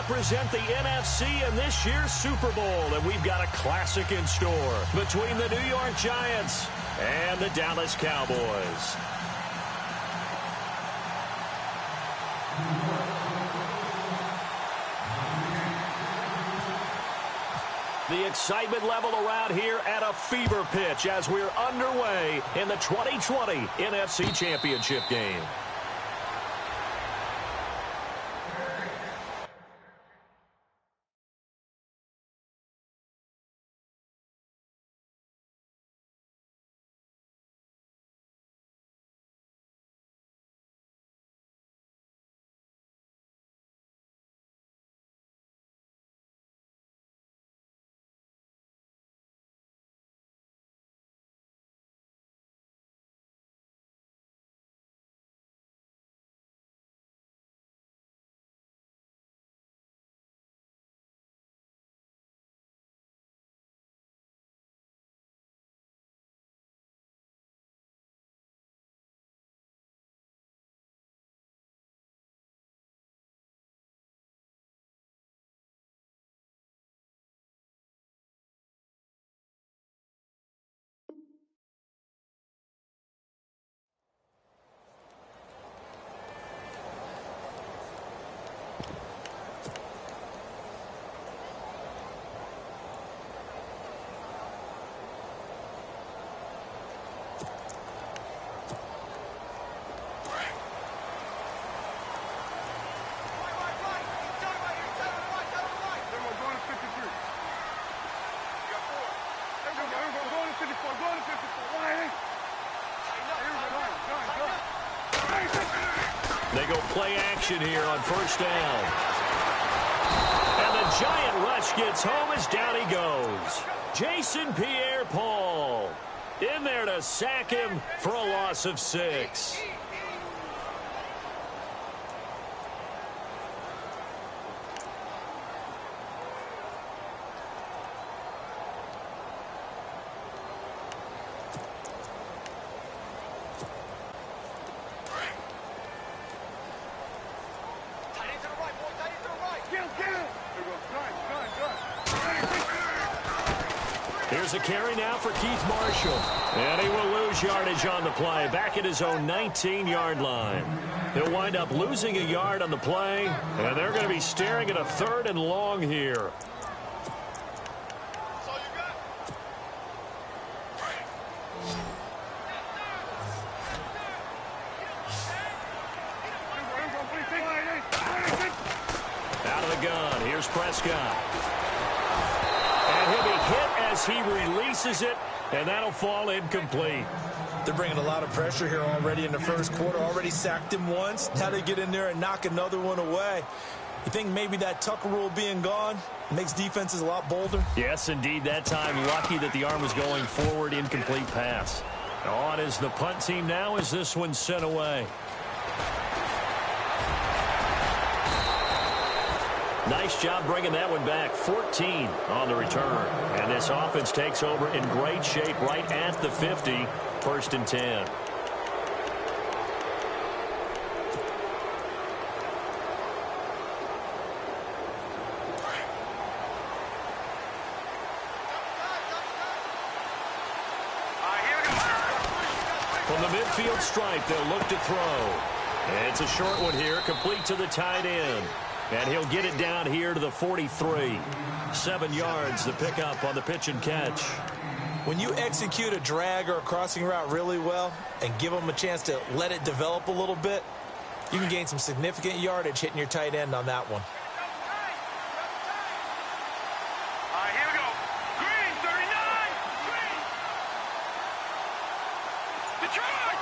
represent the NFC in this year's Super Bowl, and we've got a classic in store between the New York Giants and the Dallas Cowboys. The excitement level around here at a fever pitch as we're underway in the 2020 NFC Championship game. They go play action here on first down. And the Giant rush gets home as down he goes. Jason Pierre-Paul in there to sack him for a loss of 6. Here's a carry now for Keith Marshall. And he will lose yardage on the play, back at his own 19-yard line. He'll wind up losing a yard on the play, and they're going to be staring at a 3rd and long here. Out of the gun, here's Prescott. And he'll be hit as he releases it, and that'll fall incomplete. They're bringing a lot of pressure here already in the first quarter. Already sacked him once. Now they get in there and knock another one away. You think maybe that Tucker rule being gone makes defenses a lot bolder? Yes, indeed. That time, lucky that the arm was going forward, incomplete pass. On is the punt team now as this one's sent away. Nice job bringing that one back. 14 on the return. And this offense takes over in great shape right at the 50. 1st and 10. From the midfield stripe, they'll look to throw. And it's a short one here, complete to the tight end. And he'll get it down here to the 43. 7 yards to pick up on the pitch and catch. When you execute a drag or a crossing route really well and give them a chance to let it develop a little bit, you can gain some significant yardage hitting your tight end on that one. Here we go. Green, 39. Green. Detroit.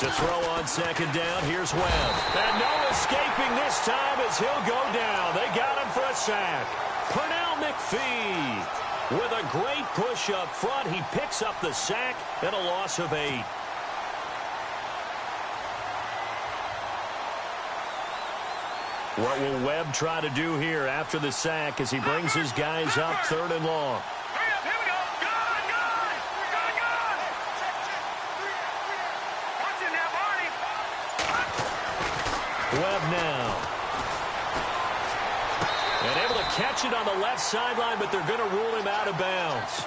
To throw on 2nd down, here's Webb. And no escaping this time as he'll go down. They got him for a sack. Pernell McPhee with a great push up front. He picks up the sack and a loss of 8. What will Webb try to do here after the sack as he brings his guys up 3rd and long? Webb now. catch it on the left sideline, but they're going to rule him out of bounds.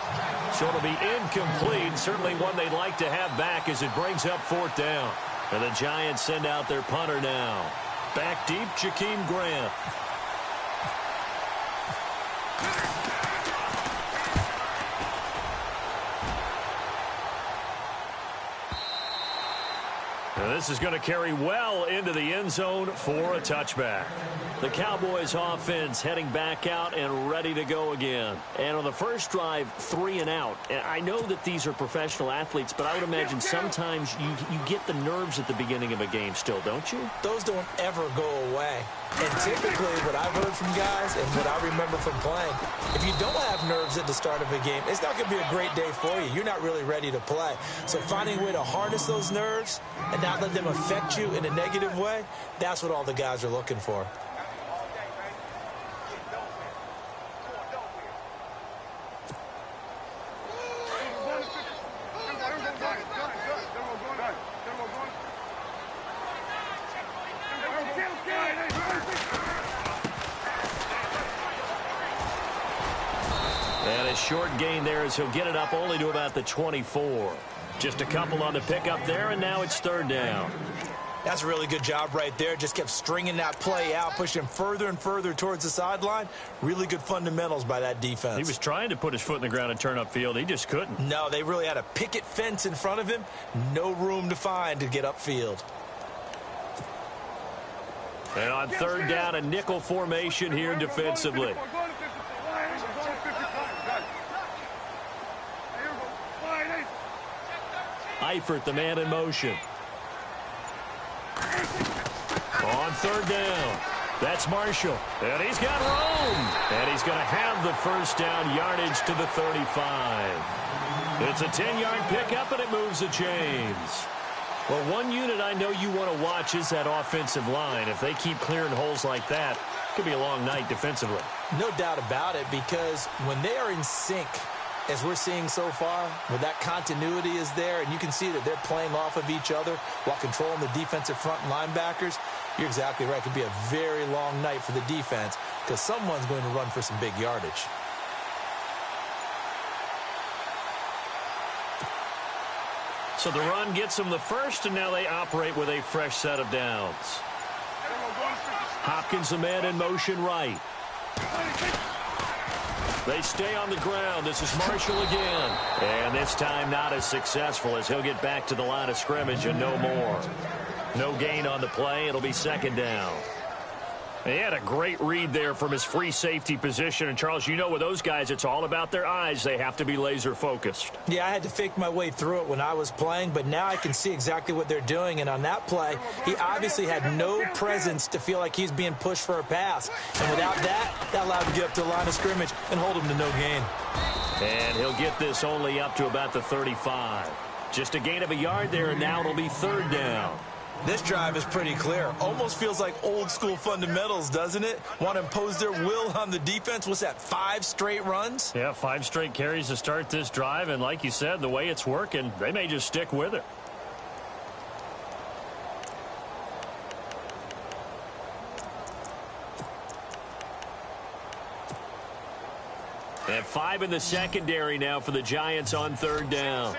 So it'll be incomplete. Certainly one they'd like to have back as it brings up 4th down. And the Giants send out their punter now. Back deep, Jakeem Grant. And this is going to carry well into the end zone for a touchback. The Cowboys offense heading back out and ready to go again. And on the first drive, 3 and out. And I know that these are professional athletes, but I would imagine sometimes you get the nerves at the beginning of a game still, don't you? Those don't ever go away. And typically what I've heard from guys and what I remember from playing, if you don't have nerves at the start of a game, it's not going to be a great day for you. You're not really ready to play. So finding a way to harness those nerves and not let them affect you in a negative way, that's what all the guys are looking for. And a short gain there as he'll get it up only to about the 24. Just a couple on the pickup there, and now it's 3rd down. That's a really good job right there. Just kept stringing that play out, pushing him further and further towards the sideline. Really good fundamentals by that defense. He was trying to put his foot in the ground and turn upfield. He just couldn't. No, they really had a picket fence in front of him. No room to find to get upfield. And on 3rd down, a nickel formation here defensively. Eifert, the man in motion. On 3rd down, that's Marshall. And he's got room. And he's going to have the first down yardage to the 35. It's a 10-yard pickup, and it moves the chains. Well, one unit I know you want to watch is that offensive line. If they keep clearing holes like that, it could be a long night defensively. No doubt about it, because when they are in sync, as we're seeing so far, where that continuity is there, and you can see that they're playing off of each other while controlling the defensive front linebackers, you're exactly right. It could be a very long night for the defense because someone's going to run for some big yardage. So the run gets them the first, and now they operate with a fresh set of downs. Hopkins, the man in motion right. They stay on the ground. This is Marshall again. And this time not as successful as he'll get back to the line of scrimmage and no more. No gain on the play. It'll be 2nd down. He had a great read there from his free safety position. And, Charles, you know with those guys, it's all about their eyes. They have to be laser focused. Yeah, I had to fake my way through it when I was playing, but now I can see exactly what they're doing. And on that play, he obviously had no presence to feel like he's being pushed for a pass. And without that, that allowed him to get up to the line of scrimmage and hold him to no gain. And he'll get this only up to about the 35. Just a gain of a yard there, and now it'll be 3rd down. This drive is pretty clear. Almost feels like old-school fundamentals, doesn't it? Want to impose their will on the defense. What's that, 5 straight runs? Yeah, 5 straight carries to start this drive. And like you said, the way it's working, they may just stick with it. And 5 in the secondary now for the Giants on 3rd down.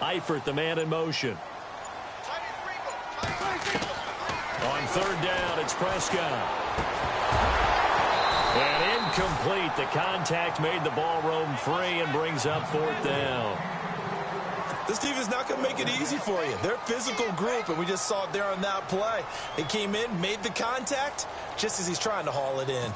Eifert, the man in motion. On 3rd down, it's Prescott. And incomplete. The contact made the ball roam free and brings up 4th down. This team is not going to make it easy for you. They're a physical group, and we just saw it there on that play. They came in, made the contact, just as he's trying to haul it in.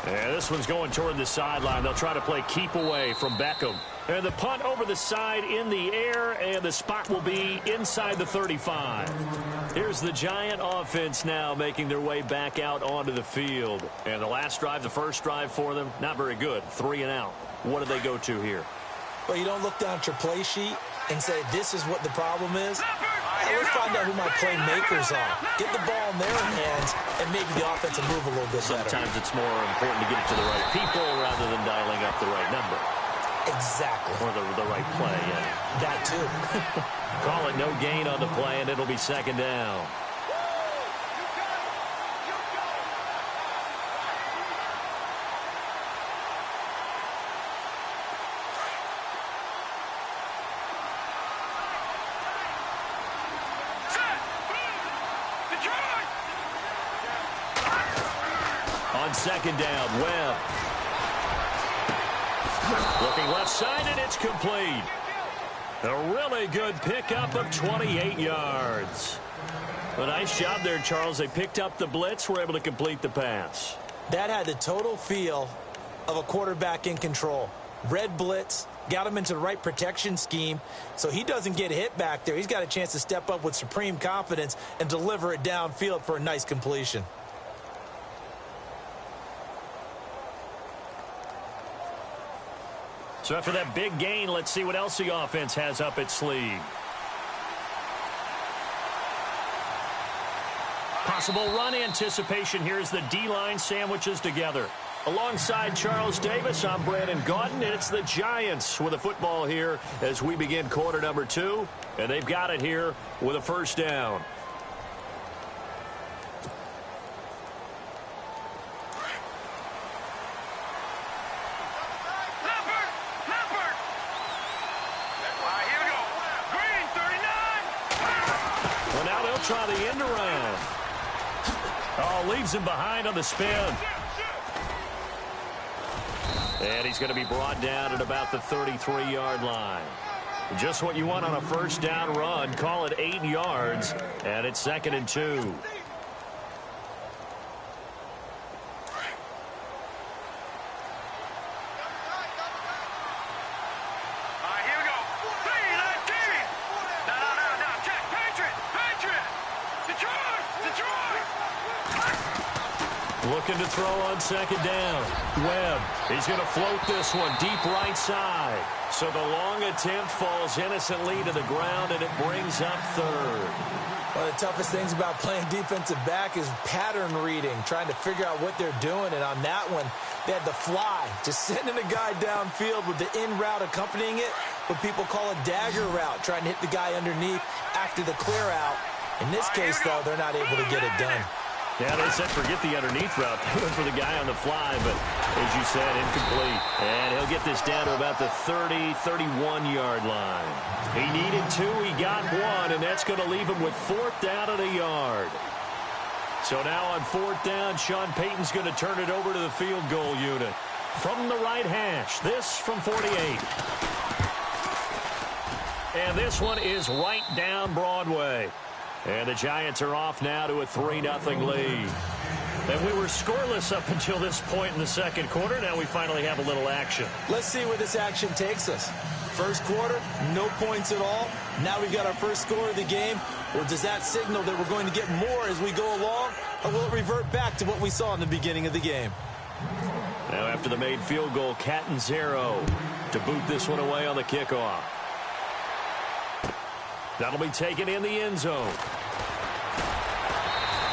And this one's going toward the sideline. They'll try to play keep away from Beckham. And the punt over the side in the air, and the spot will be inside the 35. Here's the Giant offense now making their way back out onto the field. And the last drive, the first drive for them, not very good. 3 and out. What do they go to here? Well, you don't look down at your play sheet and say, this is what the problem is. Let's find out who my playmakers are. Get the ball in their hands, and maybe the offense will move a little bit better. Sometimes it's more important to get it to the right people rather than dialing up the right number. Exactly. Or the right play, yeah. That too. Call it no gain on the play, and it'll be second down. On second down, Webb. Looking left side, and it's complete. A really good pickup of 28 yards. A nice job there, Charles. They picked up the blitz, were able to complete the pass. That had the total feel of a quarterback in control. Red blitz, got him into the right protection scheme, so he doesn't get hit back there. He's got a chance to step up with supreme confidence and deliver it downfield for a nice completion. So after that big gain, let's see what else the offense has up its sleeve. Possible run anticipation here as the D-line sandwiches together. Alongside Charles Davis, I'm Brandon Gaudin, and it's the Giants with a football here as we begin quarter number 2. And they've got it here with a first down. Try the end around. Oh, leaves him behind on the spin. And he's going to be brought down at about the 33-yard line. Just what you want on a first down run. Call it 8 yards, and it's 2nd and 2. Looking to throw on second down. Webb, he's going to float this one deep right side. So the long attempt falls innocently to the ground, and it brings up 3rd. One of the toughest things about playing defensive back is pattern reading, trying to figure out what they're doing. And on that one, they had the fly, just sending a guy downfield with the in route accompanying it, what people call a dagger route, trying to hit the guy underneath after the clear out. In this case, though, they're not able to get it done. Yeah, they said forget the underneath route. They went for the guy on the fly, but as you said, incomplete. And he'll get this down to about the 30, 31-yard line. He needed 2, he got 1, and that's going to leave him with 4th down at a yard. So now on 4th down, Sean Payton's going to turn it over to the field goal unit. From the right hash, this from 48. And this one is right down Broadway. And the Giants are off now to a 3-0 lead. And we were scoreless up until this point in the second quarter. Now we finally have a little action. Let's see where this action takes us. First quarter, no points at all. Now we've got our first score of the game. Or does that signal that we're going to get more as we go along? Or will it revert back to what we saw in the beginning of the game? Now after the made field goal, Catanzaro to boot this one away on the kickoff. That'll be taken in the end zone.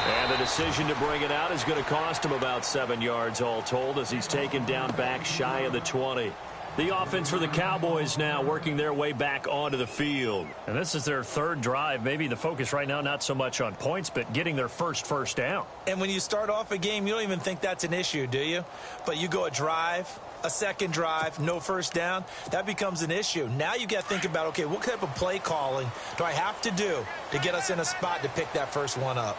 And the decision to bring it out is going to cost him about 7 yards all told as he's taken down back shy of the 20. The offense for the Cowboys now working their way back onto the field. And this is their 3rd drive. Maybe the focus right now not so much on points, but getting their first down. And when you start off a game, you don't even think that's an issue, do you? But you go a drive, a second drive, no first down, that becomes an issue. Now you got to think about, okay, what type of play calling do I have to do to get us in a spot to pick that first one up?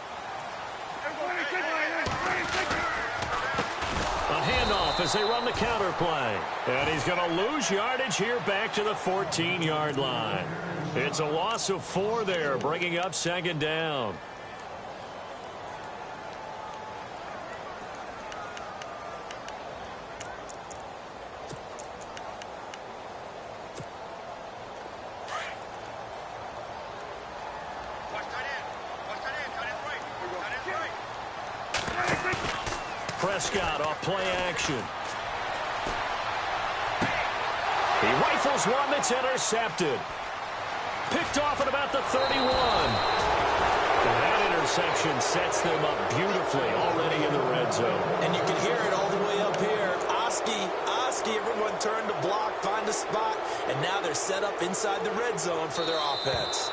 A handoff as they run the counter play. And he's going to lose yardage here back to the 14-yard line. It's a loss of 4 there, bringing up second down. Prescott off play action. He rifles one that's intercepted. Picked off at about the 31. And that interception sets them up beautifully already in the red zone. And you can hear it all the way up here. Oski Husky. Everyone turned to block, find a spot, and now they're set up inside the red zone for their offense.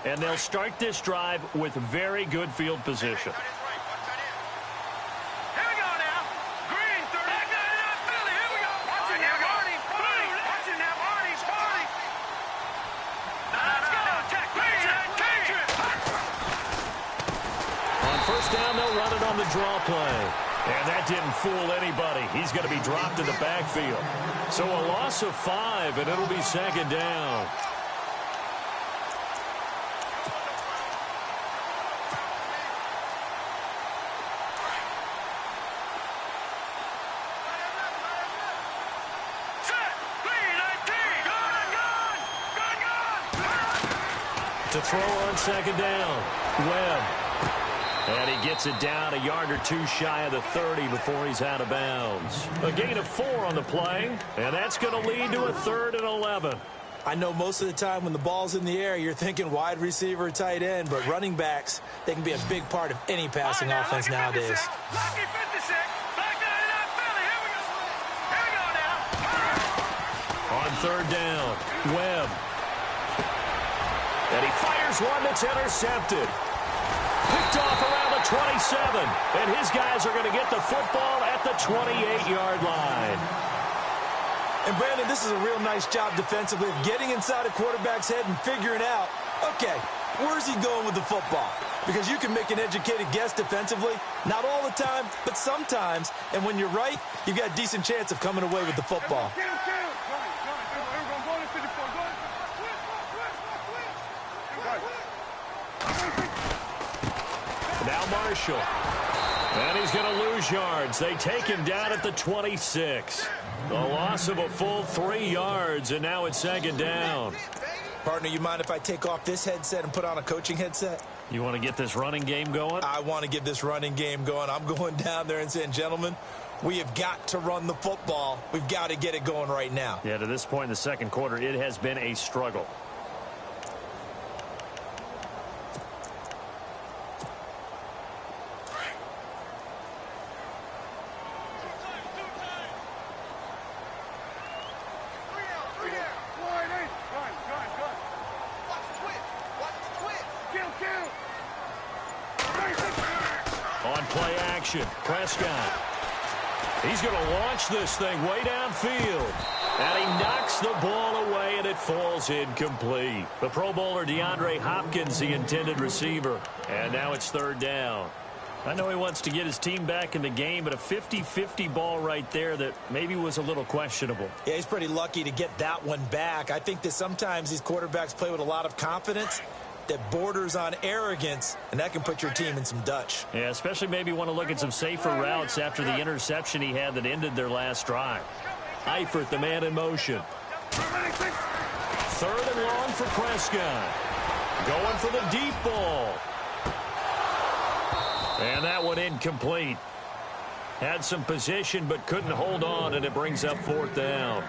And they'll start this drive with very good field position. Here we go now. Green, 30. Philly, here we go. Watch it now, Barney. Watch it now, Barney. Let's go. Green, take it. On first down, they'll run it on the draw play. And that didn't fool anybody. He's going to be dropped in the backfield. So a loss of 5, and it'll be second down. To throw on second down, Webb. And he gets it down a yard or two shy of the 30 before he's out of bounds. A gain of 4 on the play, and that's going to lead to a 3rd and 11. I know most of the time when the ball's in the air, you're thinking wide receiver, tight end, but running backs, they can be a big part of any passing offense nowadays. Lucky 56. Back 99, Philly. Here we go now. On third down, Webb. And he fires one that's intercepted. Picked off around the 27. And his guys are going to get the football at the 28-yard line. And, Brandon, this is a real nice job defensively of getting inside a quarterback's head and figuring out, okay, where's he going with the football? Because you can make an educated guess defensively, not all the time, but sometimes. And when you're right, you've got a decent chance of coming away with the football. Now Marshall. And he's going to lose yards. They take him down at the 26. A loss of a full 3 yards, and now it's second down. Partner, you mind if I take off this headset and put on a coaching headset? You want to get this running game going? I want to get this running game going. I'm going down there and saying, gentlemen, we have got to run the football. We've got to get it going right now. Yeah, to this point in the second quarter, it has been a struggle. On play action, Prescott. He's going to launch this thing way downfield. And he knocks the ball away, and it falls incomplete. The Pro Bowler DeAndre Hopkins, the intended receiver. And now it's third down. I know he wants to get his team back in the game, but a 50-50 ball right there that maybe was a little questionable. Yeah, he's pretty lucky to get that one back. I think that sometimes these quarterbacks play with a lot of confidence that borders on arrogance, and that can put your team in some Dutch. Yeah, especially maybe want to look at some safer routes after the interception he had that ended their last drive. Eifert, the man in motion. Third and long for Prescott. Going for the deep ball. And that one incomplete. Had some position but couldn't hold on, and it brings up fourth down.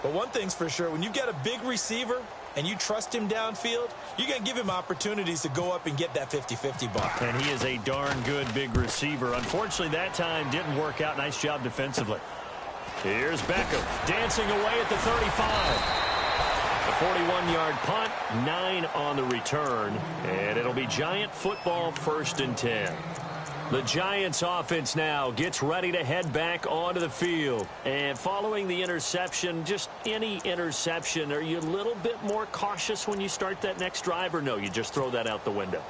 But one thing's for sure, when you've got a big receiver and you trust him downfield, you're going to give him opportunities to go up and get that 50-50 ball. And he is a darn good big receiver. Unfortunately, that time didn't work out. Nice job defensively. Here's Beckham dancing away at the 35. A 41-yard punt, 9 on the return, and it'll be Giant football, 1st and 10. The Giants offense now gets ready to head back onto the field. And following the interception, just any interception, are you a little bit more cautious when you start that next drive, or no, you just throw that out the window?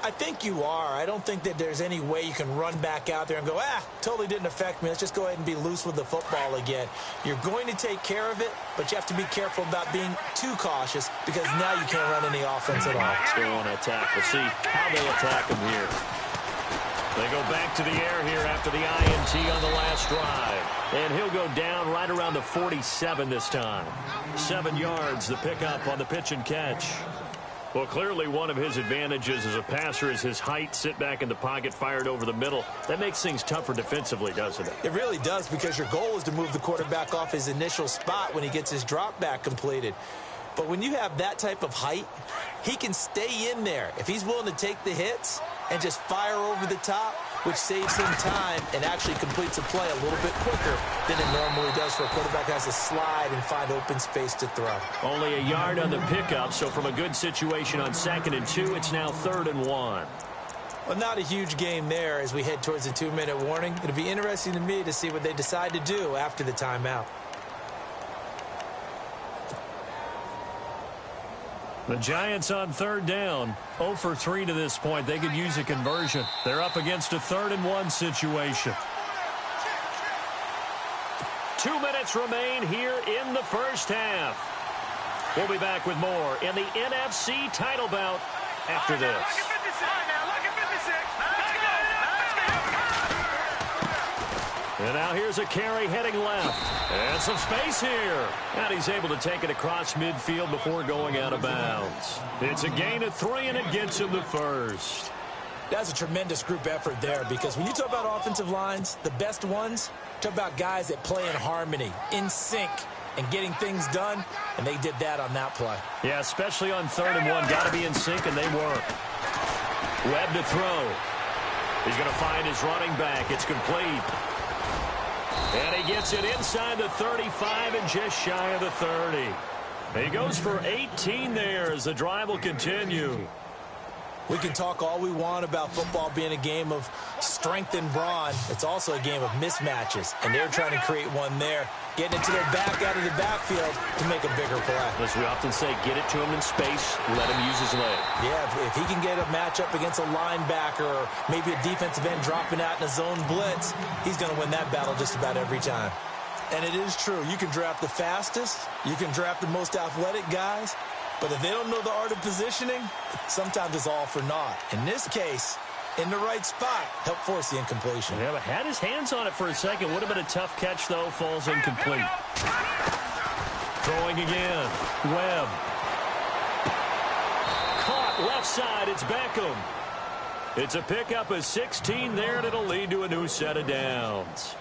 I think you are. I don't think that there's any way you can run back out there and go, totally didn't affect me. Let's just go ahead and be loose with the football again. You're going to take care of it, but you have to be careful about being too cautious because now you can't run any offense at all. They want to attack. We'll see how they attack them here. They go back to the air here after the INT on the last drive. And he'll go down right around the 47 this time. 7 yards, the pickup on the pitch and catch. Well, clearly one of his advantages as a passer is his height. Sit back in the pocket, fired over the middle. That makes things tougher defensively, doesn't it? It really does, because your goal is to move the quarterback off his initial spot when he gets his drop back completed. But when you have that type of height, he can stay in there if he's willing to take the hits and just fire over the top, which saves him time and actually completes a play a little bit quicker than it normally does for a quarterback who has to slide and find open space to throw. Only a yard on the pickup, so from a good situation on 2nd and 2, it's now 3rd and 1. Well, not a huge game there as we head towards the 2-minute warning. It'll be interesting to me to see what they decide to do after the timeout. The Giants on 3rd down, 0 for 3 to this point. They could use a conversion. They're up against a 3rd and 1 situation. 2 minutes remain here in the first half. We'll be back with more in the NFC title bout after this. And now here's a carry heading left. And some space here. And he's able to take it across midfield before going out of bounds. It's a gain of 3, and it gets him the first. That's a tremendous group effort there, because when you talk about offensive lines, the best ones, talk about guys that play in harmony, in sync, and getting things done, and they did that on that play. Yeah, especially on 3rd and 1. Got to be in sync, and they were. Webb to throw. He's going to find his running back. It's complete. And he gets it inside the 35 and just shy of the 30. He goes for 18 there as the drive will continue. We can talk all we want about football being a game of strength and brawn. It's also a game of mismatches, and they're trying to create one there, getting it to their back out of the backfield to make a bigger play. As we often say, get it to him in space, let him use his leg. Yeah, if he can get a matchup against a linebacker or maybe a defensive end dropping out in a zone blitz, he's going to win that battle just about every time. And it is true. You can draft the fastest, you can draft the most athletic guys, but if they don't know the art of positioning, sometimes it's all for naught. In this case, in the right spot, help force the incompletion. Yeah, but had his hands on it for a second. Would have been a tough catch, though. Falls incomplete. Throwing again. Webb. Caught left side. It's Beckham. It's a pickup of 16 there, and it'll lead to a new set of downs.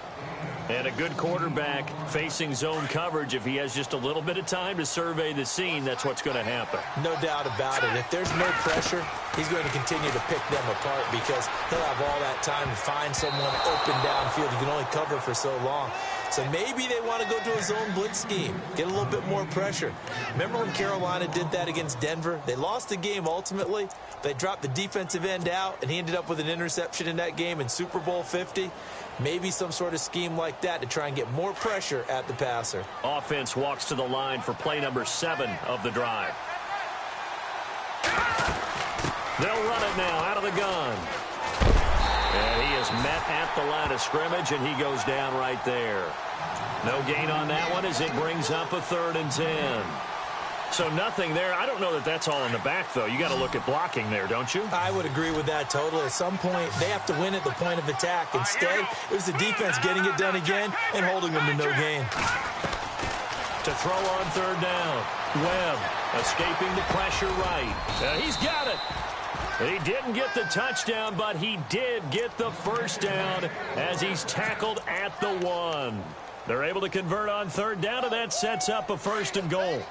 And a good quarterback facing zone coverage, if he has just a little bit of time to survey the scene, that's what's going to happen. No doubt about it. If there's no pressure, he's going to continue to pick them apart because he'll have all that time to find someone open downfield. You can only cover for so long. So maybe they want to go to a zone blitz scheme, get a little bit more pressure. Remember when Carolina did that against Denver? They lost the game ultimately. They dropped the defensive end out, and he ended up with an interception in that game in Super Bowl 50. Maybe some sort of scheme like that to try and get more pressure at the passer. Offense walks to the line for play number 7 of the drive. They'll run it now out of the gun. And he is met at the line of scrimmage, and he goes down right there. No gain on that one as it brings up a 3rd and 10. So nothing there. I don't know that that's all in the back, though. You got to look at blocking there, don't you? I would agree with that totally. At some point, they have to win at the point of attack. Instead, it was the defense getting it done again and holding them to no gain. To throw on 3rd down. Webb escaping the pressure right. He's got it. He didn't get the touchdown, but he did get the first down as he's tackled at the 1. They're able to convert on 3rd down, and that sets up a 1st and goal.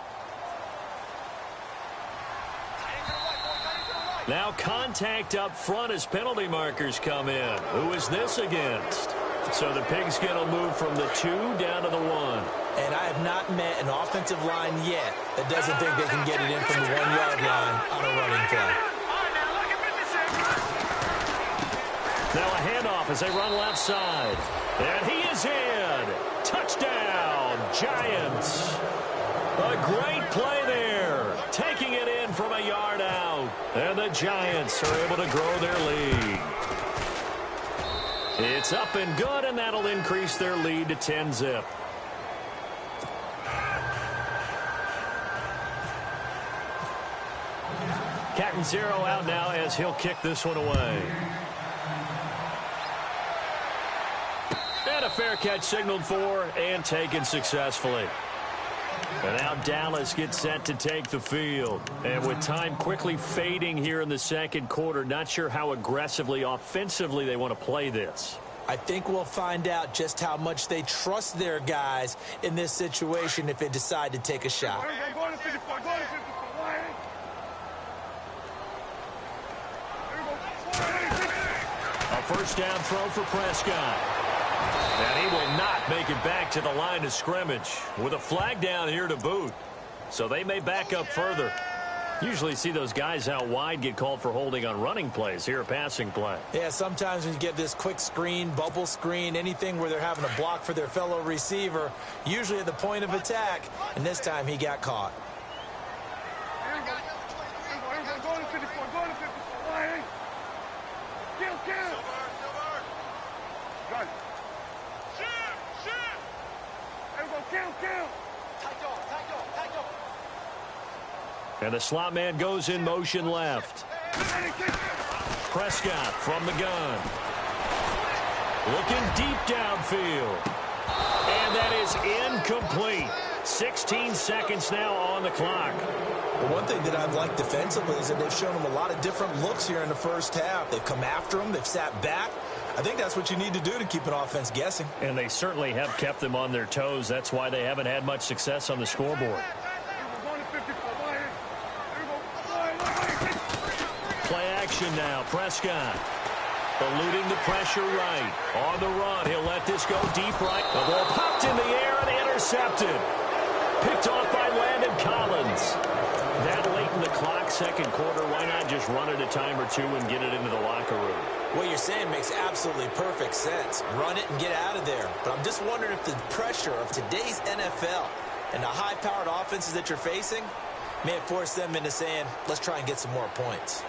Now contact up front as penalty markers come in. Who is this against? So the Pigskin will move from the 2 down to the 1. And I have not met an offensive line yet that doesn't think they can get it in from the 1-yard line on a running play. Now a handoff as they run left side. And he is in. Touchdown, Giants. A great play there. Taking it in from a yard out. And the Giants are able to grow their lead. It's up and good, and that'll increase their lead to 10-zip. Captain Zero out now as he'll kick this one away. And a fair catch signaled for and taken successfully. And now Dallas gets set to take the field. And with time quickly fading here in the second quarter, not sure how aggressively, offensively they want to play this. I think we'll find out just how much they trust their guys in this situation if they decide to take a shot. A first down throw for Prescott. And he will not make it back to the line of scrimmage with a flag down here to boot. So they may back up further. Usually see those guys out wide get called for holding on running plays. Here a passing play. Yeah, sometimes when you get this quick screen, bubble screen, anything where they're having a block for their fellow receiver, usually at the point of attack, and this time he got caught. And the slot man goes in motion left. Prescott from the gun. Looking deep downfield. And that is incomplete. 16 seconds now on the clock. Well, one thing that I've liked defensively is that they've shown them a lot of different looks here in the first half. They've come after them. They've sat back. I think that's what you need to do to keep an offense guessing. And they certainly have kept them on their toes. That's why they haven't had much success on the scoreboard. Play action now. Prescott eluding the pressure right. On the run, he'll let this go deep right. The ball popped in the air and intercepted. Picked off by Landon Collins. That late in the clock, second quarter, why not just run it a time or two and get it into the locker room? What you're saying makes absolutely perfect sense. Run it and get out of there. But I'm just wondering if the pressure of today's NFL and the high-powered offenses that you're facing may have forced them into saying, let's try and get some more points.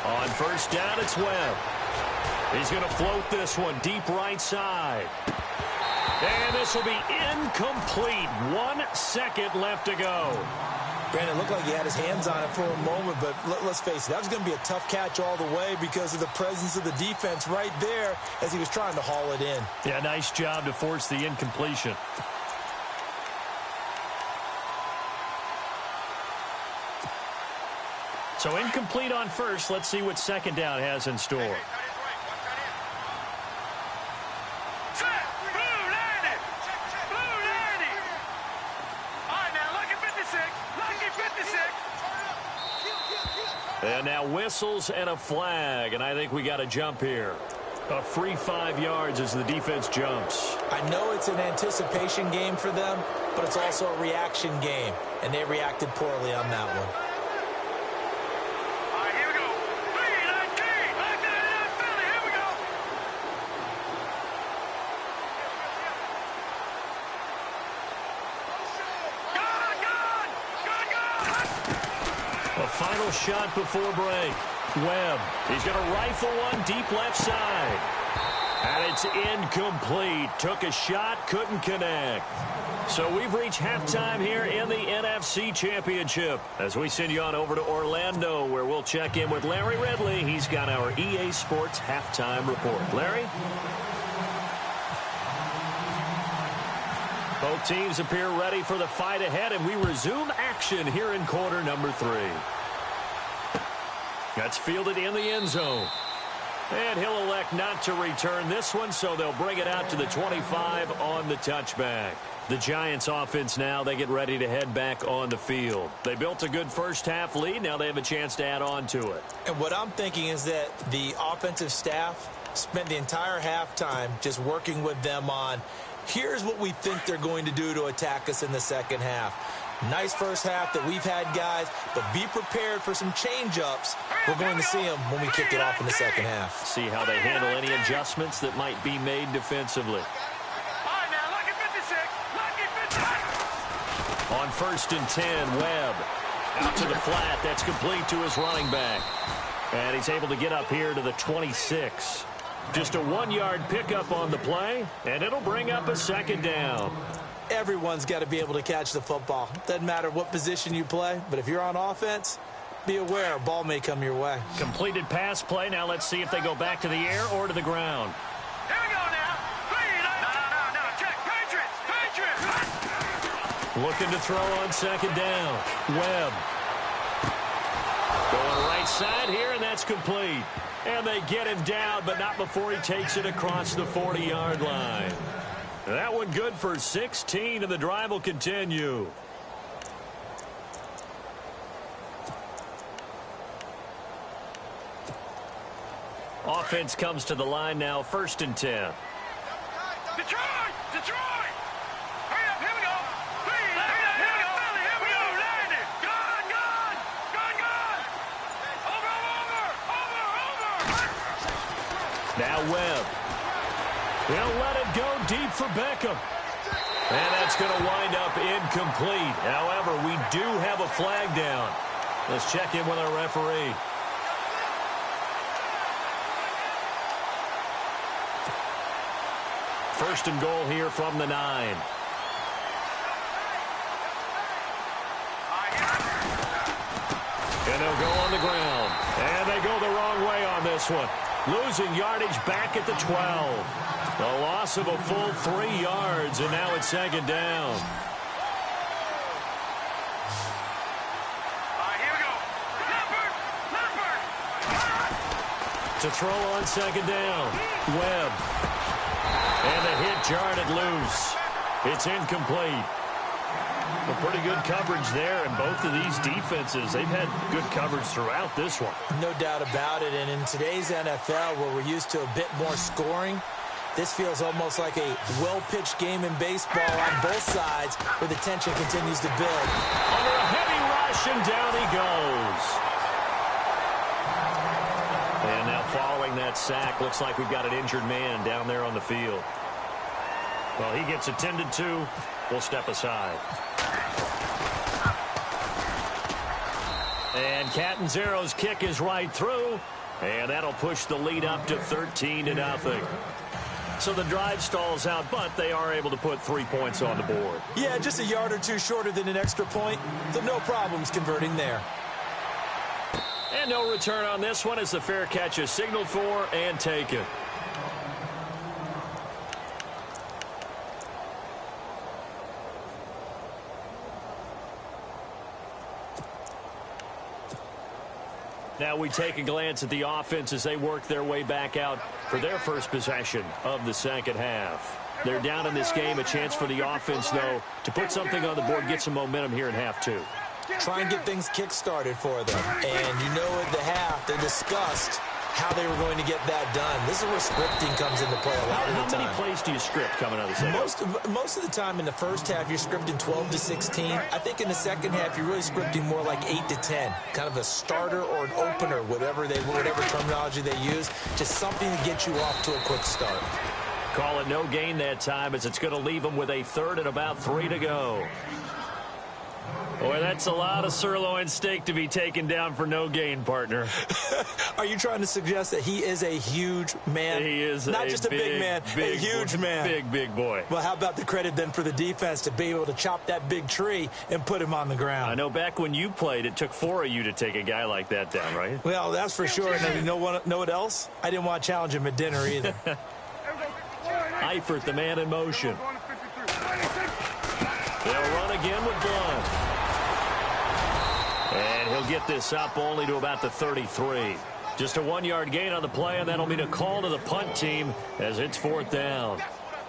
On first down, it's Webb. He's going to float this one deep right side. And this will be incomplete. 1 second left to go. Brandon, it looked like he had his hands on it for a moment, but let's face it, that was going to be a tough catch all the way because of the presence of the defense right there as he was trying to haul it in. Yeah, nice job to force the incompletion. So incomplete on first. Let's see what second down has in store. And now whistles and a flag, and I think we got a jump here. A free 5 yards as the defense jumps. I know it's an anticipation game for them, but it's also a reaction game, and they reacted poorly on that one. All right, here we go. 3-19. Philly, here we go. A final shot before break. Webb, he's going to rifle one deep left side. And it's incomplete. Took a shot, couldn't connect. So we've reached halftime here in the NFC Championship as we send you on over to Orlando, where we'll check in with Larry Ridley. He's got our EA Sports halftime report. Larry? Both teams appear ready for the fight ahead, and we resume action here in quarter number 3. That's fielded in the end zone. And he'll elect not to return this one, so they'll bring it out to the 25 on the touchback. The Giants offense now, they get ready to head back on the field. They built a good first half lead. Now they have a chance to add on to it. And what I'm thinking is that the offensive staff spent the entire halftime just working with them on, here's what we think they're going to do to attack us in the second half. Nice first half that we've had, guys, but be prepared for some change-ups. We're going to see them when we kick it off in the second half. See how they handle any adjustments that might be made defensively. On first and 10, Webb out to the flat. That's complete to his running back. And he's able to get up here to the 26. Just a 1-yard pickup on the play, and it'll bring up a second down. everyone's got to be able to catch the football. Doesn't matter what position you play, but if you're on offense, be aware a ball may come your way. Completed pass play. Now let's see if they go back to the air or to the ground. Here we go now. No. Check. Patriots. Looking to throw on second down. Webb. Going right side here, and that's complete. And they get him down, but not before he takes it across the 40-yard line. That one good for 16, and the drive will continue. Offense comes to the line now, 1st and 10. Detroit. Hurry up. Here we go. Here we go. Landed. Gone. Over. Now Webb. They'll let it go deep for Beckham. And that's going to wind up incomplete. However, we do have a flag down. Let's check in with our referee. First and goal here from the 9. And they'll go on the ground. And they go the wrong way on this one. Losing yardage back at the 12. A loss of a full 3 yards, and now it's 2nd down. Here we go. Leopard. To throw on 2nd down. Webb. And the hit jarred loose. It's incomplete. Well, pretty good coverage there, and both of these defenses, they've had good coverage throughout this one. No doubt about it, and in today's NFL, where we're used to a bit more scoring, this feels almost like a well-pitched game in baseball on both sides, where the tension continues to build. Under a heavy rush, and down he goes. And now following that sack, looks like we've got an injured man down there on the field. Well, he gets attended to. We'll step aside. And Catanzaro's kick is right through, and that'll push the lead up to 13-0. So the drive stalls out, but they are able to put 3 points on the board. Yeah, just a yard or two shorter than an extra point, so no problems converting there. And no return on this one as the fair catch is signaled for and taken. Now we take a glance at the offense as they work their way back out for their first possession of the 2nd half. They're down in this game. A chance for the offense, though, to put something on the board, get some momentum here in half 2. Try and get things kick-started for them. And you know at the half, they discussed how they were going to get that done. This is where scripting comes into play a lot of the time. How many plays do you script coming out of the second? Most of the time in the first half, you're scripting 12 to 16. I think in the second half, you're really scripting more like 8 to 10. Kind of a starter or an opener, whatever terminology they use. Just something to get you off to a quick start. Call it no gain that time as it's going to leave them with a 3rd and about 3 to go. Boy, that's a lot of sirloin steak to be taken down for no gain, partner. Are you trying to suggest that he is a huge man? He is not just a big man, a huge man. Big boy. Well, how about the credit then for the defense to be able to chop that big tree and put him on the ground? I know back when you played, it took 4 of you to take a guy like that down, right? Well, that's for sure. And you know what else? I didn't want to challenge him at dinner either. Eifert, the man in motion. They'll run again with Blunt. And he'll get this up only to about the 33. Just a 1-yard gain on the play, and that'll mean a call to the punt team as it's 4th down.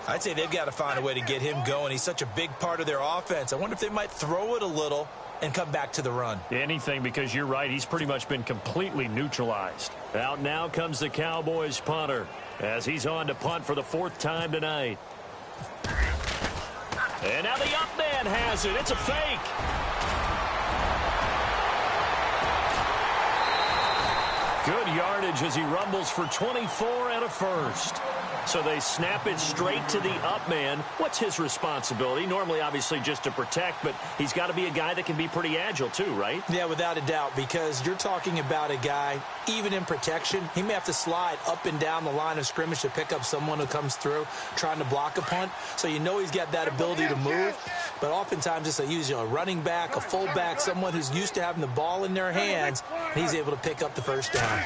I'd say they've got to find a way to get him going. He's such a big part of their offense. I wonder if they might throw it a little and come back to the run. Anything, because you're right. He's pretty much been completely neutralized. Out now comes the Cowboys punter as he's on to punt for the 4th time tonight. And now the up man has it. It's a fake. Good yardage as he rumbles for 24 and a first. So they snap it straight to the up man. What's his responsibility? Normally, obviously, just to protect, but he's got to be a guy that can be pretty agile too, right? Yeah, without a doubt, because you're talking about a guy, even in protection, he may have to slide up and down the line of scrimmage to pick up someone who comes through trying to block a punt. So you know he's got that ability to move, but oftentimes it's usually a running back, a fullback, someone who's used to having the ball in their hands, and he's able to pick up the first down.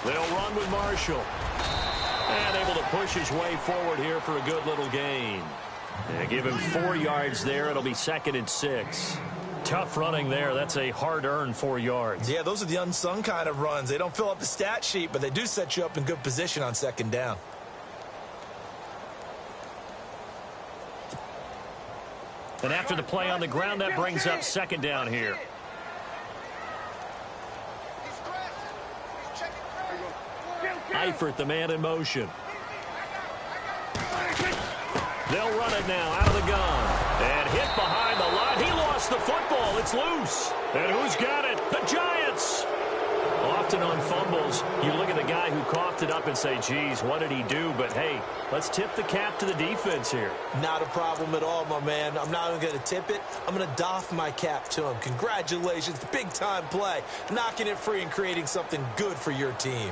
They'll run with Marshall. And able to push his way forward here for a good little gain. And give him 4 yards there. It'll be 2nd and 6. Tough running there. That's a hard-earned 4 yards. Yeah, those are the unsung kind of runs. They don't fill up the stat sheet, but they do set you up in good position on 2nd down. And after the play on the ground, that brings up 2nd down here. Eifert, the man in motion. They'll run it now out of the gun. And hit behind the line. He lost the football. It's loose. And who's got it? The Giants. Often on fumbles, you look at the guy who coughed it up and say, geez, what did he do? But, hey, let's tip the cap to the defense here. Not a problem at all, my man. I'm not even going to tip it. I'm going to doff my cap to him. Congratulations. Big-time play. Knocking it free and creating something good for your team.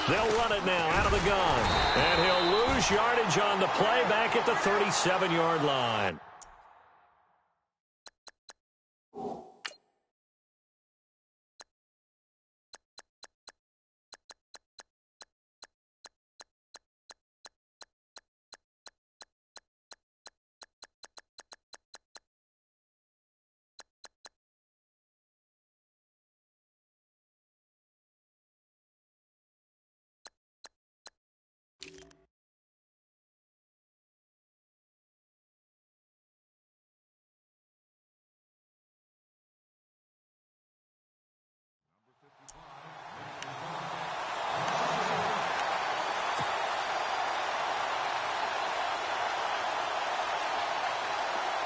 They'll run it now out of the gun. And he'll lose yardage on the play back at the 37-yard line.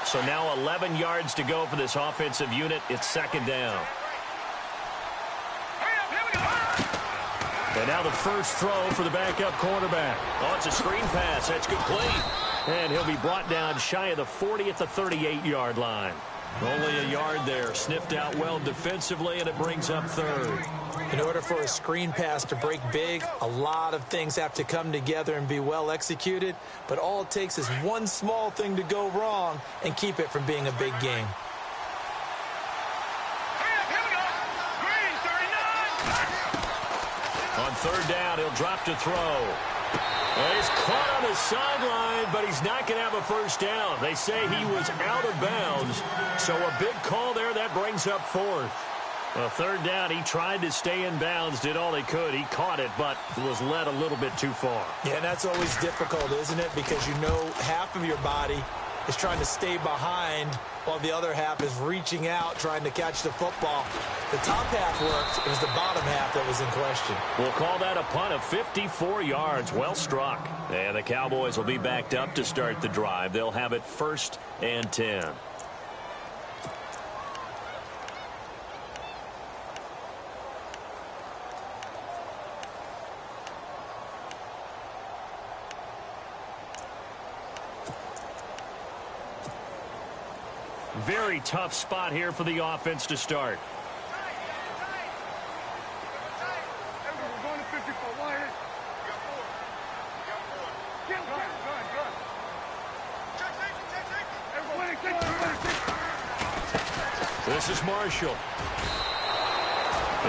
So now 11 yards to go for this offensive unit. It's 2nd down. And now the first throw for the backup quarterback. Oh, it's a screen pass. That's complete. And he'll be brought down shy of the 40 at the 38-yard line. Only a yard there. Sniffed out well defensively, and it brings up 3rd. In order for a screen pass to break big, a lot of things have to come together and be well executed. But all it takes is one small thing to go wrong and keep it from being a big game. On 3rd down, he'll drop to throw. Well, he's caught on the sideline, but he's not going to have a first down. They say he was out of bounds. So a big call there. That brings up 4th. Well, 3rd down, he tried to stay in bounds, did all he could. He caught it, but was led a little bit too far. Yeah, and that's always difficult, isn't it? Because you know half of your body is trying to stay behind while the other half is reaching out, trying to catch the football. The top half worked. It was the bottom half that was in question. We'll call that a punt of 54 yards. Well struck. And the Cowboys will be backed up to start the drive. They'll have it 1st and 10. Very tough spot here for the offense to start. This is Marshall.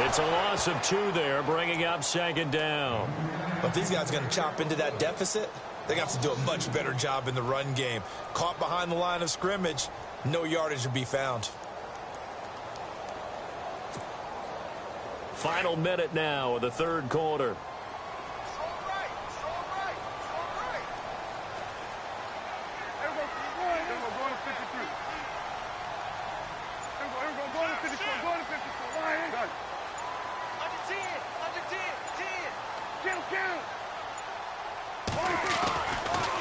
It's a loss of 2 there, bringing up 2nd down. But these guys are going to chop into that deficit. They're going to have to do a much better job in the run game. Caught behind the line of scrimmage, no yardage to be found. Final minute now of the 3rd quarter.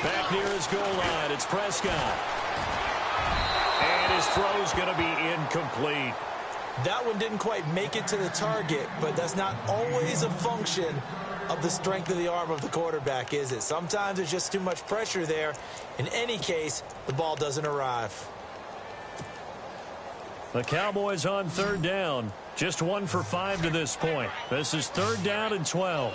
Back near his his goal line. It's Prescott. And his throw's going to be incomplete. That one didn't quite make it to the target, but that's not always a function of the strength of the arm of the quarterback, is it? Sometimes there's just too much pressure there. In any case, the ball doesn't arrive. The Cowboys on third down. Just 1 for 5 to this point. This is 3rd down and 12.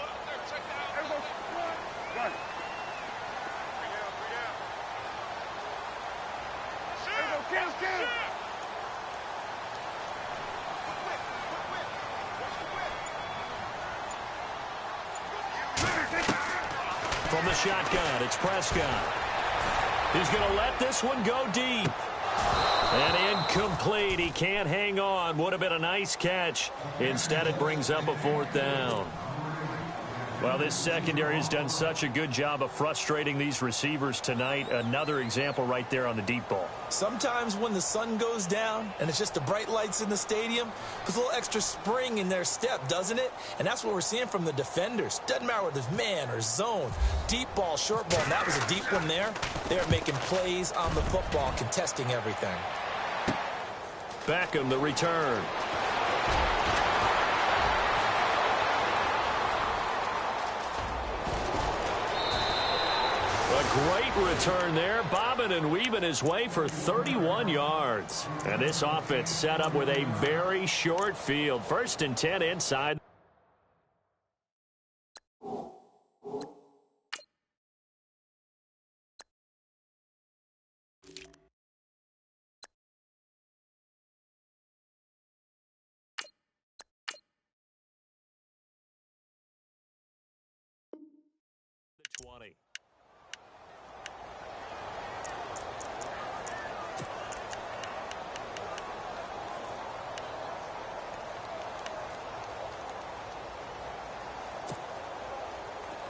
From the shotgun, it's Prescott. He's going to let this one go deep. And incomplete. He can't hang on. Would have been a nice catch. Instead, it brings up a 4th down. Well, this secondary has done such a good job of frustrating these receivers tonight. Another example right there on the deep ball. Sometimes when the sun goes down and it's just the bright lights in the stadium, there's a little extra spring in their step, doesn't it? And that's what we're seeing from the defenders. Doesn't matter whether it's man or zone, deep ball, short ball, and that was a deep one there. They're making plays on the football, contesting everything. Beckham, the return. A great return there, bobbing and weaving his way for 31 yards. And this offense set up with a very short field. 1st and 10 inside. The 20.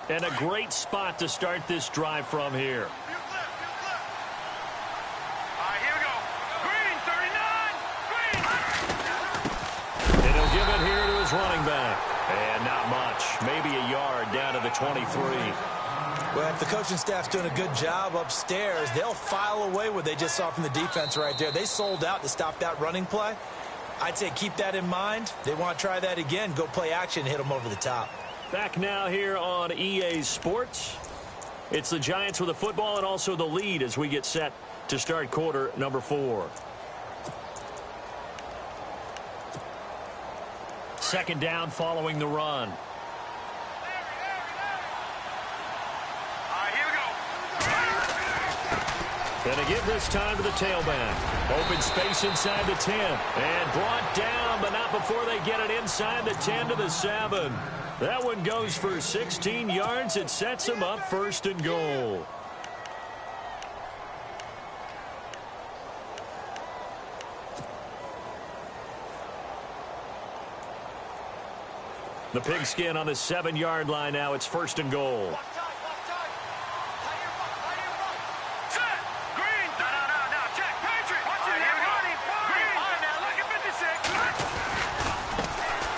And a great spot to start this drive from here. All right, here we go. Green, 39. Green. And he'll give it here to his running back. And not much. Maybe a yard down to the 23. Well, if the coaching staff's doing a good job upstairs, they'll file away what they just saw from the defense right there. They sold out to stop that running play. I'd say keep that in mind. They want to try that again. Go play action, hit them over the top. Back now here on EA Sports. It's the Giants with the football and also the lead as we get set to start quarter number 4. 2nd down following the run. All right, here we go. Going to give this time to the tailback. Open space inside the 10. And brought down, but not before they get it inside the 10 to the 7. That one goes for 16 yards. It sets him up 1st and goal. The pigskin on the 7-yard line now. It's 1st and goal. Set. Green. No. Check. Patriot. Watch it. Here we go. Green. All right, now look at 56.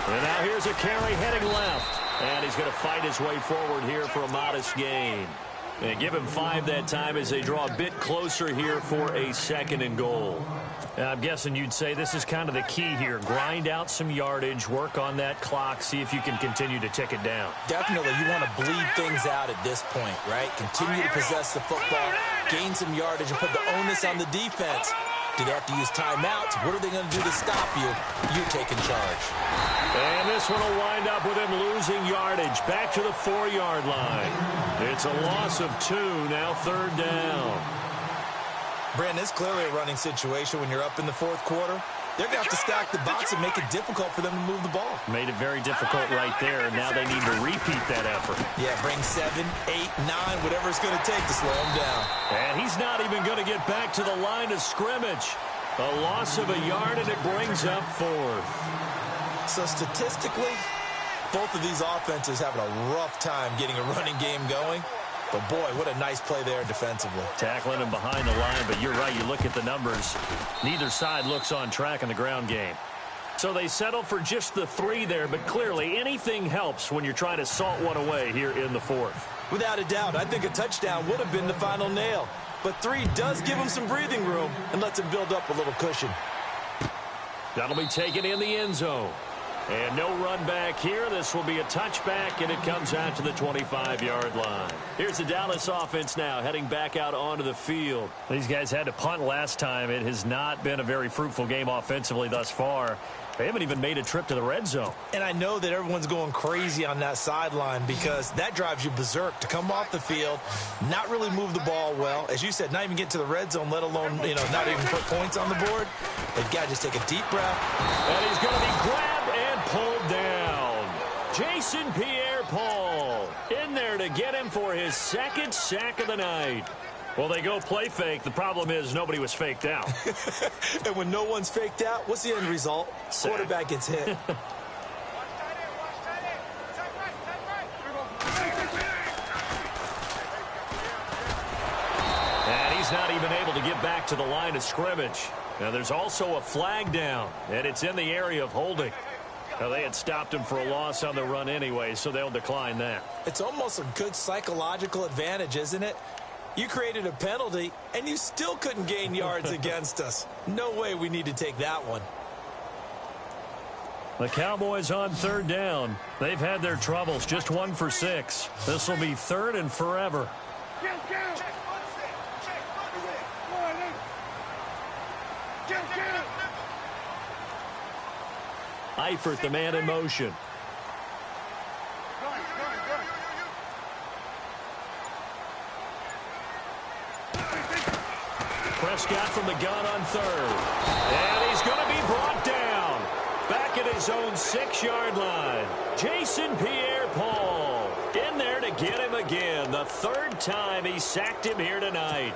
And now here's a carry heading left. And he's going to fight his way forward here for a modest gain. And give him 5 that time as they draw a bit closer here for a 2nd and goal. I'm guessing you'd say this is kind of the key here. Grind out some yardage, work on that clock, see if you can continue to tick it down. Definitely, you want to bleed things out at this point, right? Continue to possess the football, gain some yardage, and put the onus on the defense. Do they have to use timeouts? What are they going to do to stop you? You're taking charge. And this one will wind up with him losing yardage. Back to the 4-yard line. It's a loss of 2, now 3rd down. Brandon, it's clearly a running situation when you're up in the 4th quarter. They're going to have to stack the box and make it difficult for them to move the ball. Made it very difficult right there. Now they need to repeat that effort. Yeah, bring 7, 8, 9, whatever it's going to take to slow him down. And he's not even going to get back to the line of scrimmage. A loss of a yard, and it brings up 4th. So statistically, both of these offenses having a rough time getting a running game going. But, boy, what a nice play there defensively. Tackling him behind the line, but you're right. You look at the numbers. Neither side looks on track in the ground game. So they settle for just the 3 there, but clearly anything helps when you're trying to salt one away here in the 4th. Without a doubt, I think a touchdown would have been the final nail. But 3 does give him some breathing room and lets him build up a little cushion. That'll be taken in the end zone. And no run back here. This will be a touchback, and it comes out to the 25-yard line. Here's the Dallas offense now heading back out onto the field. These guys had to punt last time. It has not been a very fruitful game offensively thus far. They haven't even made a trip to the red zone. And I know that everyone's going crazy on that sideline because that drives you berserk to come off the field, not really move the ball well. As you said, not even get to the red zone, let alone, not even put points on the board. They've got to just take a deep breath. And he's going to be grabbed and pulled down. Jason Pierre-Paul in there to get him for his second sack of the night. Well, they go play fake. The problem is nobody was faked out. And when no one's faked out, what's the end result? Sack. Quarterback gets hit. And he's not even able to get back to the line of scrimmage. Now, there's also a flag down, and it's in the area of holding. Now, they had stopped him for a loss on the run anyway, so they'll decline that. It's almost a good psychological advantage, isn't it? You created a penalty, and you still couldn't gain yards against us. No way we need to take that one. The Cowboys on third down. They've had their troubles, just 1 for 6. This will be third and forever. Eifert, the man in motion. Prescott from the gun on third. And he's going to be brought down. Back at his own 6-yard line. Jason Pierre-Paul in there to get him again. The third time he sacked him here tonight.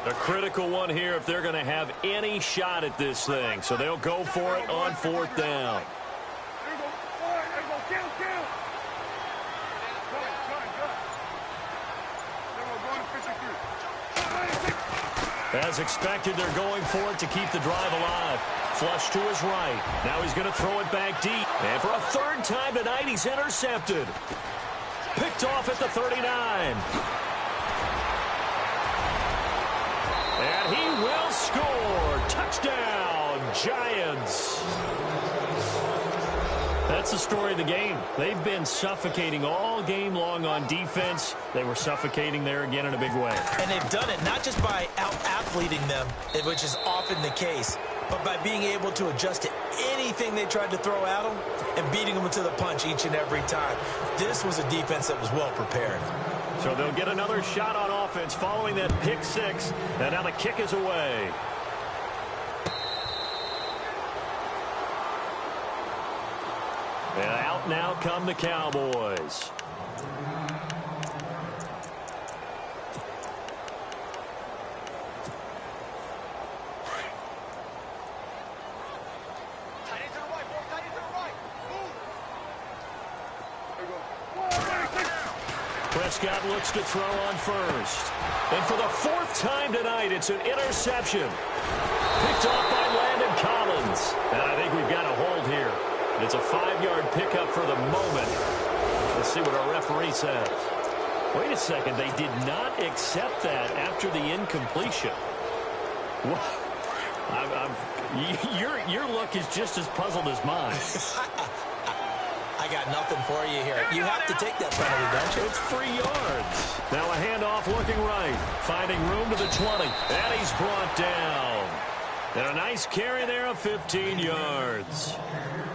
A critical one here if they're going to have any shot at this thing. So they'll go for it on 4th down. As expected, they're going for it to keep the drive alive. Flush to his right. Now he's going to throw it back deep. And for a third time tonight, he's intercepted. Picked off at the 39. And he will score. Touchdown, Giants. That's the story of the game. They've been suffocating all game long on defense. They were suffocating there again in a big way. And they've done it not just by out-athleting them, which is often the case, but by being able to adjust to anything they tried to throw at them and beating them to the punch each and every time. This was a defense that was well prepared. So they'll get another shot on offense following that pick 6. And now the kick is away. And out now come the Cowboys. Prescott looks to throw on first. And for the 4th time tonight, it's an interception. Picked off by Landon Collins. And I think we've got a hold here. It's a 5-yard pickup for the moment. Let's see what our referee says. Wait a second. They did not accept that after the incompletion. Your look is just as puzzled as mine. I got nothing for you here. You have to take that penalty, don't you? It's 3 yards. Now a handoff looking right. Finding room to the 20. And he's brought down. And a nice carry there of 15 yards.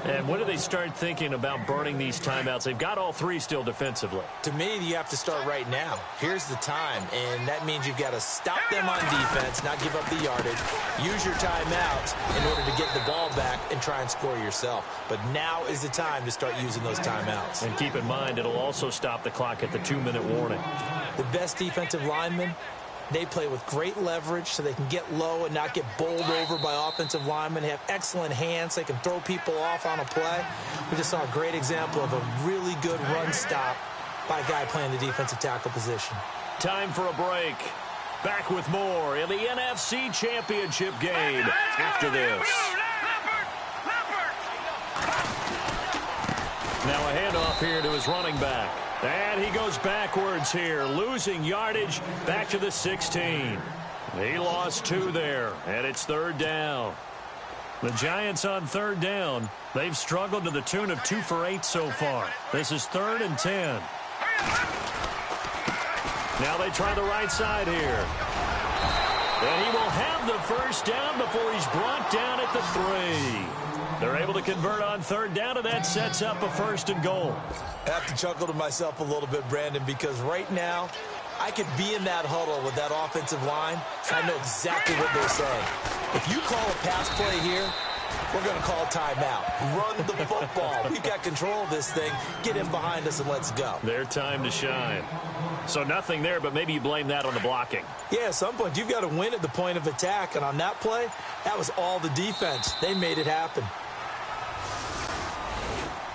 And when do they start thinking about burning these timeouts? They've got all 3 still defensively. To me, you have to start right now. Here's the time, and that means you've got to stop them on defense, not give up the yardage, use your timeouts in order to get the ball back and try and score yourself. But now is the time to start using those timeouts. And keep in mind, it'll also stop the clock at the 2-minute warning. The best defensive linemen, they play with great leverage so they can get low and not get bowled over by offensive linemen. They have excellent hands. They can throw people off on a play. We just saw a great example of a really good run stop by a guy playing the defensive tackle position. Time for a break. Back with more in the NFC Championship game after this. Now a handoff here to his running back. And he goes backwards here, losing yardage back to the 16. He lost 2 there, and it's 3rd down. The Giants on 3rd down. They've struggled to the tune of 2 for 8 so far. This is 3rd and 10. Now they try the right side here. And he will have the first down before he's brought down at the 3. They're able to convert on 3rd down, and that sets up a 1st and goal. I have to chuckle to myself a little bit, Brandon, because right now I could be in that huddle with that offensive line. I know exactly what they're saying. If you call a pass play here, we're going to call timeout. Run the football. We've got control of this thing. Get in behind us and let's go. Their time to shine. So nothing there, but maybe you blame that on the blocking. Yeah, at some point you've got to win at the point of attack. And on that play, that was all the defense. They made it happen.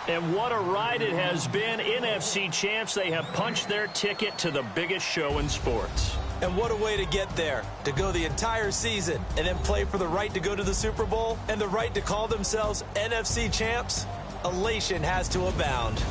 And what a ride it has been. NFC champs, they have punched their ticket to the biggest show in sports. And what a way to get there, to go the entire season and then play for the right to go to the Super Bowl and the right to call themselves NFC champs. Elation has to abound.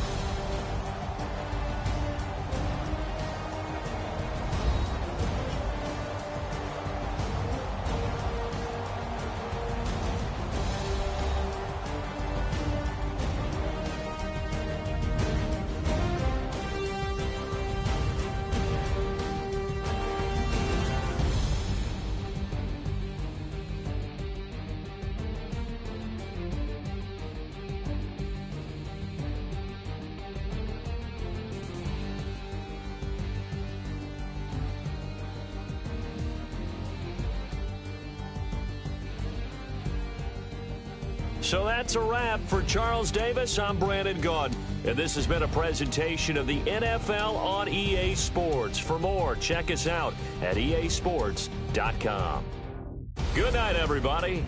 So that's a wrap for Charles Davis. I'm Brandon Gaudin, and this has been a presentation of the NFL on EA Sports. For more, check us out at easports.com. Good night, everybody.